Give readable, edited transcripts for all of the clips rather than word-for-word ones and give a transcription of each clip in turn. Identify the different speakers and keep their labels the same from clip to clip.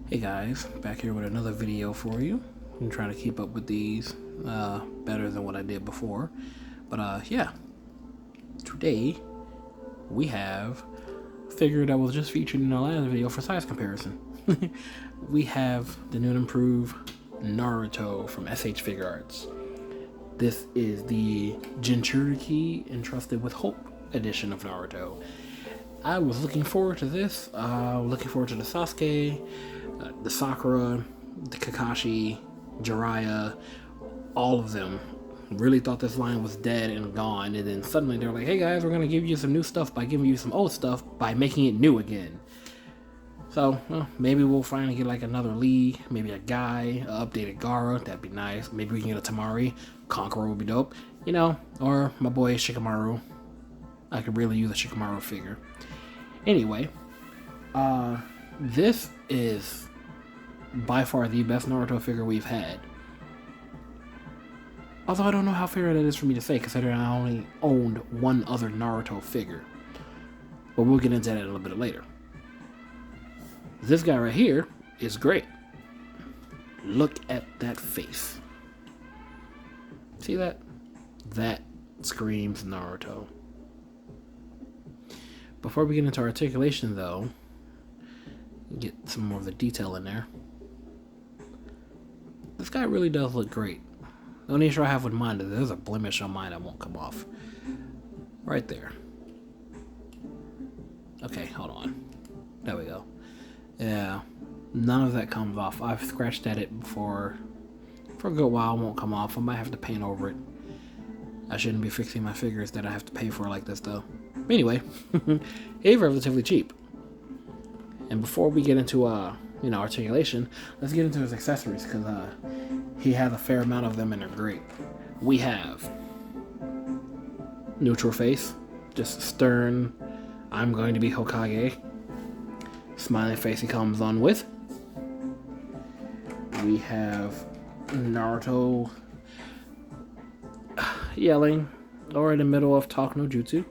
Speaker 1: Hey guys, back here with another video for you. I'm trying to keep up with these better than what I did before. But yeah, today we have a figure that was just featured in our last video for size comparison. We have the new and improved Naruto from S.H Figuarts. This is the Jinchuriki Entrusted with Hope edition of Naruto. I was looking forward to this. Looking forward to the Sasuke, the Sakura, the Kakashi, Jiraiya, all of them. Really thought this line was dead and gone, and then suddenly they're like, hey guys, we're gonna give you some new stuff by giving you some old stuff by making it new again. So, well, maybe we'll finally get like another Lee, maybe a Guy, an updated Gaara, that'd be nice. Maybe we can get a Tamari, Conqueror would be dope, you know, or my boy Shikamaru. I could really use a Shikamaru figure. Anyway, this is by far the best Naruto figure we've had. Although I don't know how fair that is for me to say, considering I only owned one other Naruto figure. But we'll get into that a little bit later. This guy right here is great. Look at that face. See that? That screams Naruto. Before we get into articulation, though, get some more of the detail in there. This guy really does look great. The only issue I have with mine is there's a blemish on mine that won't come off. Right there. Okay, hold on. There we go. Yeah, none of that comes off. I've scratched at it before. For a good while, it won't come off. I might have to paint over it. I shouldn't be fixing my figures that I have to pay for like this, though. Anyway, it's relatively cheap. And before we get into articulation, let's get into his accessories, because he has a fair amount of them and they're great. We have neutral face, just stern, I'm going to be Hokage. Smiling face he comes on with. We have Naruto yelling, or in the middle of talk no jutsu,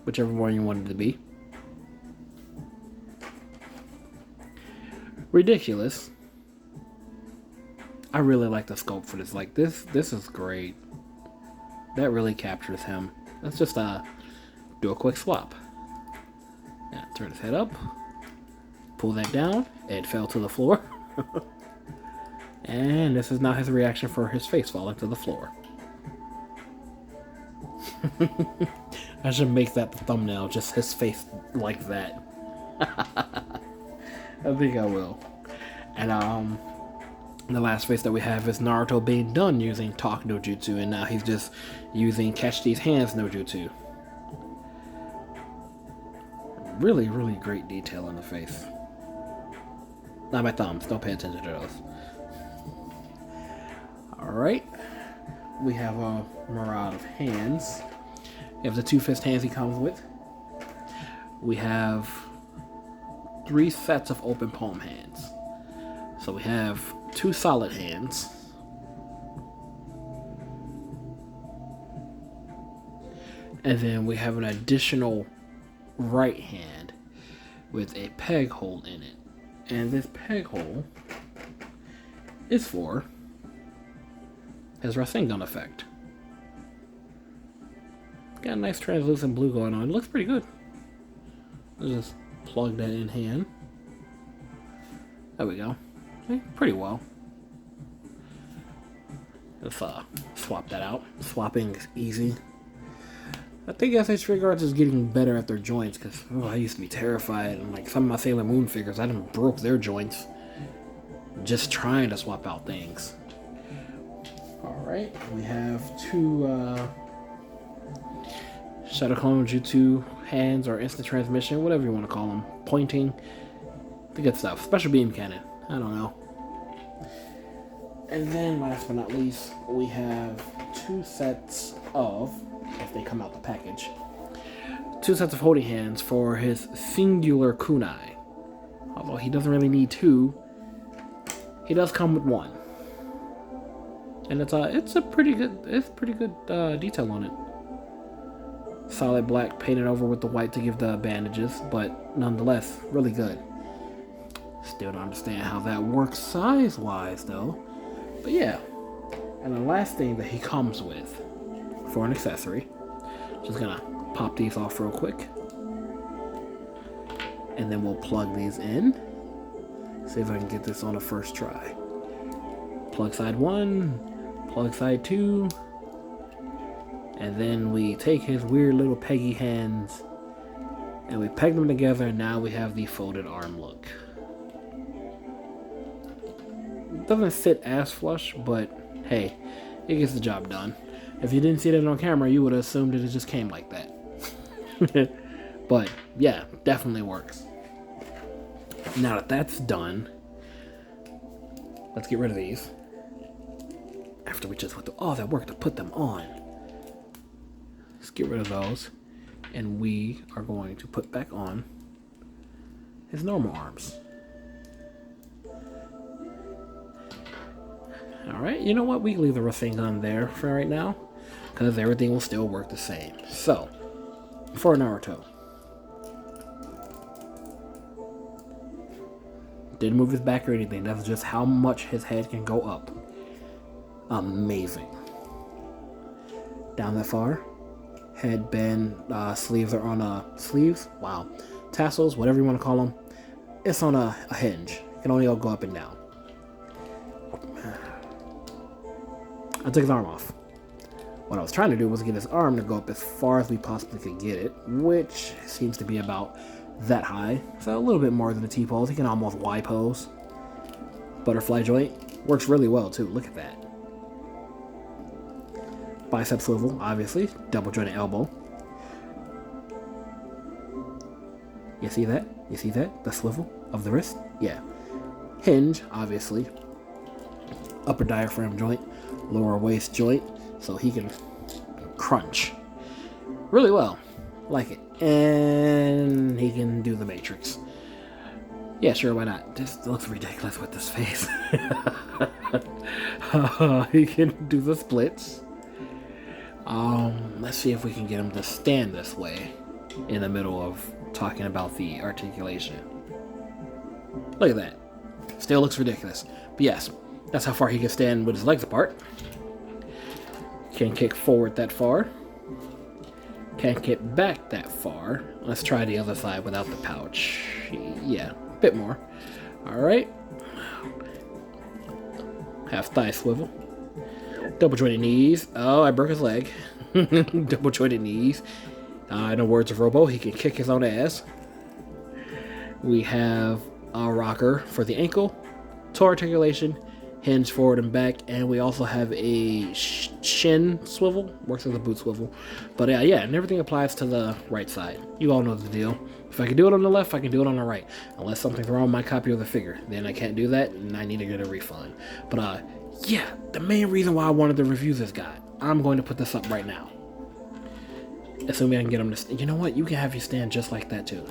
Speaker 1: whichever one you wanted to be. Ridiculous. I really like the scope for this. Like this is great. That really captures him. Let's just do a quick swap. Yeah, turn his head up. Pull that down. It fell to the floor. And this is now his reaction for his face falling to the floor. I should make that the thumbnail, just his face like that. I think I will. And the last face that we have is Naruto being done using talk no jutsu, and now he's just using catch these hands no jutsu. Really, really great detail in the face. Not my thumbs, don't pay attention to those. Alright. We have a myriad of hands. We have the two fist hands he comes with. We have 3 sets of open palm hands. So we have 2 solid hands. And then we have an additional right hand with a peg hole in it. And this peg hole is for his Rasengan effect. Got a nice translucent blue going on. It looks pretty good. Let's just plug that in hand. There we go. Okay, pretty well. Let's swap that out. Swapping is easy. I think S.H Figuarts is getting better at their joints, because I used to be terrified. And like some of my Sailor Moon figures, I done broke their joints just trying to swap out things. Alright, we have 2 Shadow Clone Jutsu hands, or instant transmission, whatever you want to call them. Pointing. The good stuff. Special beam cannon. I don't know. And then, last but not least, we have 2 sets of, if they come out the package, 2 sets of holding hands for his singular kunai. Although he doesn't really need 2, he does come with 1. And it's a pretty good detail on it. Solid black painted over with the white to give the bandages, but nonetheless, really good. Still don't understand how that works size-wise, though. But yeah. And the last thing that he comes with for an accessory, just gonna pop these off real quick. And then we'll plug these in. See if I can get this on a first try. Plug side 1, plug side 2. And then we take his weird little peggy hands and we peg them together, and now we have the folded arm look. It doesn't sit as flush, but hey, it gets the job done. If you didn't see that on camera, you would have assumed that it just came like that. But yeah, definitely works. Now that that's done, let's get rid of these. After we just went through all that work to put them on. Let's get rid of those. And we are going to put back on his normal arms. Alright, you know what? We can leave the roofing gun there for right now, because everything will still work the same. So, for Naruto. Didn't move his back or anything. That's just how much his head can go up. Amazing. Down that far. Headband, sleeves are on sleeves. Wow. Tassels, whatever you want to call them. It's on a hinge. It can only go up and down. I took his arm off. What I was trying to do was get his arm to go up as far as we possibly could get it, which seems to be about that high. So a little bit more than a T-pose. He can almost Y-pose. Butterfly joint. Works really well too. Look at that. Bicep swivel, obviously. Double jointed elbow. You see that? You see that? The swivel of the wrist? Yeah. Hinge, obviously. Upper diaphragm joint. Lower waist joint. So he can crunch. Really well. Like it. And he can do the matrix. Yeah, sure, why not? This looks ridiculous with this face. He can do the splits. Let's see if we can get him to stand this way in the middle of talking about the articulation. Look at that. Still looks ridiculous. But yes, that's how far he can stand with his legs apart. Can't kick forward that far. Can't kick back that far. Let's try the other side without the pouch. Yeah, a bit more. Alright. Half thigh swivel. Double jointed knees. Oh, I broke his leg. Double jointed knees. In the words of Robo, he can kick his own ass. We have a rocker for the ankle, toe articulation, hinge forward and back, and we also have a shin swivel. Works as a boot swivel. But yeah, and everything applies to the right side. You all know the deal. If I can do it on the left, I can do it on the right. Unless something's wrong with my copy of the figure. Then I can't do that, and I need to get a refund. But yeah, the main reason why I wanted to review this guy, I'm going to put this up right now. Assuming I can get him to... You know what? You can have you stand just like that, too.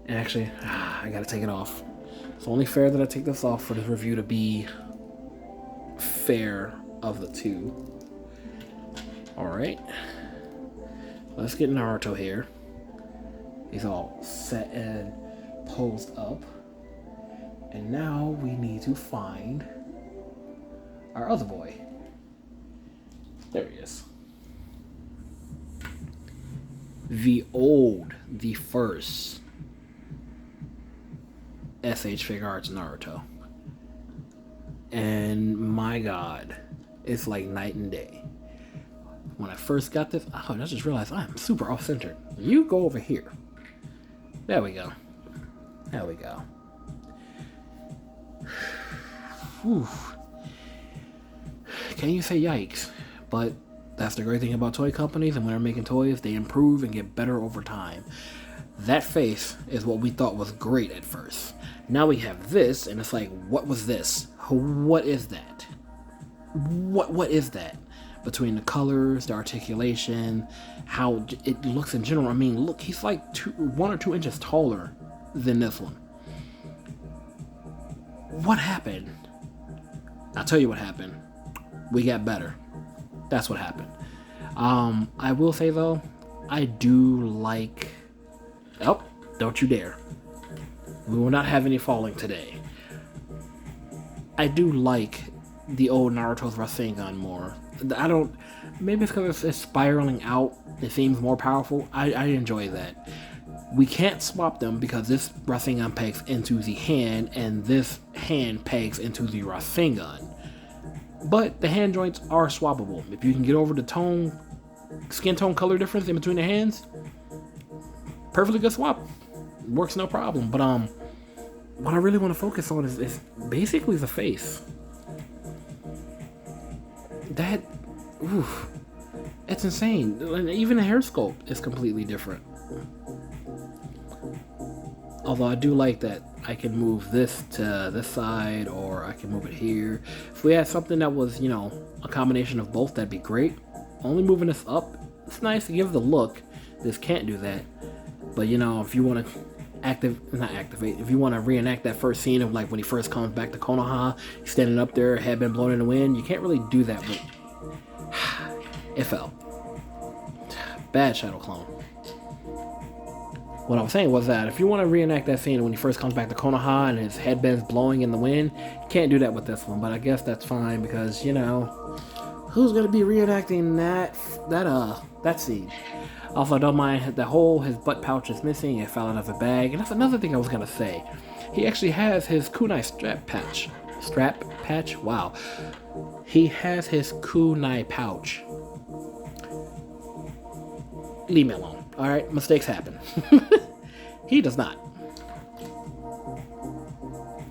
Speaker 1: And actually, I gotta take it off. It's only fair that I take this off for this review to be fair of the two. Alright. Let's get Naruto here. He's all set and posed up. And now we need to find our other boy. There he is. The first S.H Figuarts Naruto. And my god, it's like night and day. When I first got this, I just realized I'm super off-centered. You go over here. There we go. There we go. Whew. Can you say yikes? But that's the great thing about toy companies, and when they're making toys, they improve and get better over time. That face is what we thought was great at first. Now we have this, and it's like, what was this? What is that? What is that? Between the colors, the articulation, how it looks in general. I mean, look, he's like 1 or 2 inches taller than this one. What happened? I'll tell you what happened. We got better. That's what happened. I will say though, I do like... Oh, don't you dare. We will not have any falling today. I do like the old Naruto's Rasengan more. I don't... Maybe it's because it's spiraling out. It seems more powerful. I enjoy that. We can't swap them because this Rasengan pegs into the hand and this hand pegs into the Rasengan. But the hand joints are swappable. If you can get over the skin tone color difference in between the hands, perfectly good swap. Works no problem. But what I really want to focus on is basically the face. That, oof, it's insane. Even the hair sculpt is completely different. Although I do like that I can move this to this side, or I can move it here. If we had something that was, you know, a combination of both, that'd be great. Only moving this up, it's nice to give the look. This can't do that. But, you know, if you want to if you want to reenact that first scene of like when he first comes back to Konoha, he's standing up there, head been blown in the wind, you can't really do that, but it fell. Bad Shadow Clone. What I was saying was that if you want to reenact that scene when he first comes back to Konoha and his headband's blowing in the wind, you can't do that with this one, but I guess that's fine because, you know, who's going to be reenacting that scene? Also, I don't mind that his butt pouch is missing. It fell out of the bag. And that's another thing I was going to say. He actually has his kunai strap patch. Wow. He has his kunai pouch. Leave me alone. Alright, mistakes happen. He does not.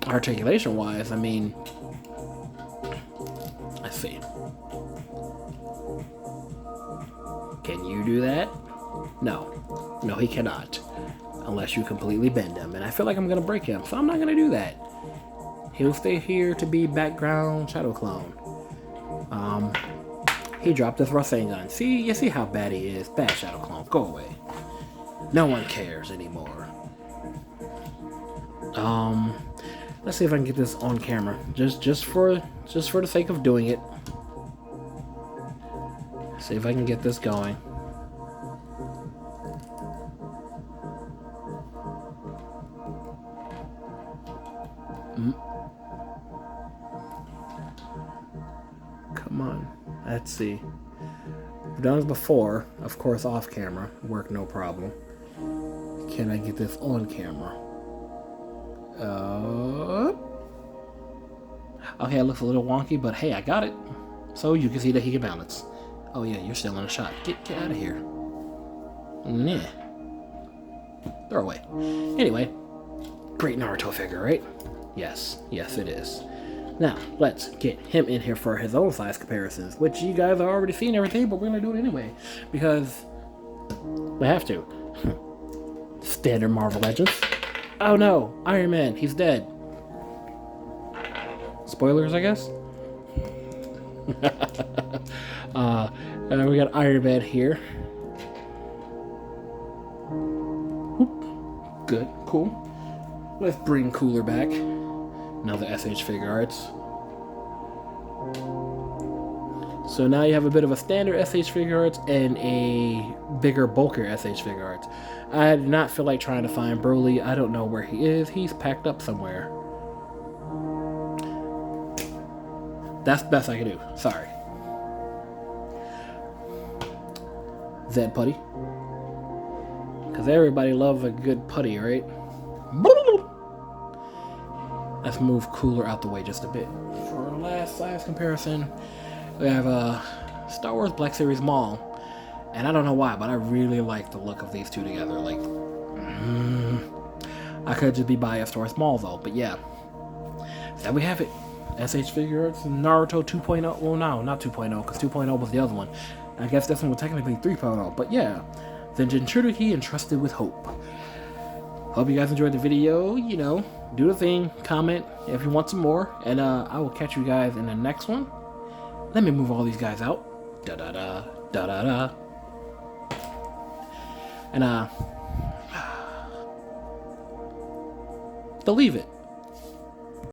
Speaker 1: Articulation-wise, I mean... Let's see. Can you do that? No. No, he cannot. Unless you completely bend him. And I feel like I'm going to break him, so I'm not going to do that. He'll stay here to be background Shadow Clone. He dropped his Rasengan. See, you see how bad he is. Bad Shadow Clone. Go away. No one cares anymore. Let's see if I can get this on camera. Just for the sake of doing it. See if I can get this going. Come on. Let's see. I've done this before, of course off camera. Work no problem. Can I get this on camera? Okay, it looks a little wonky, but hey, I got it. So you can see that he can balance. Oh yeah, you're still in a shot. Get out of here. Yeah. Throw away. Anyway, great Naruto figure, right? Yes, it is. Now, let's get him in here for his own size comparisons, which you guys have already seen everything, but we're going to do it anyway, because we have to. Standard Marvel Legends. Oh no, Iron Man, he's dead. Spoilers, I guess? We got Iron Man here. Whoop. Good, cool. Let's bring Cooler back. Another S.H Figuarts. So now you have a bit of a standard S.H Figuarts and a bigger, bulkier S.H Figuarts. I do not feel like trying to find Broly. I don't know where he is. He's packed up somewhere. That's the best I can do. Sorry. Zed Putty. Because everybody loves a good putty, right? Let's move Cooler out the way just a bit. For our last size comparison, we have Star Wars Black Series Maul. And I don't know why, but I really like the look of these two together. Like, I could just be biased towards Maul though, but yeah. So there we have it. S.H Figuarts Naruto 2.0. Well, no, not 2.0, because 2.0 was the other one. I guess this one was technically 3.0, but yeah. The jinchuriki entrusted with hope. Hope you guys enjoyed the video. You know, do the thing, comment if you want some more, and I will catch you guys in the next one. Let me move all these guys out. Da-da-da, da-da-da. And, believe it.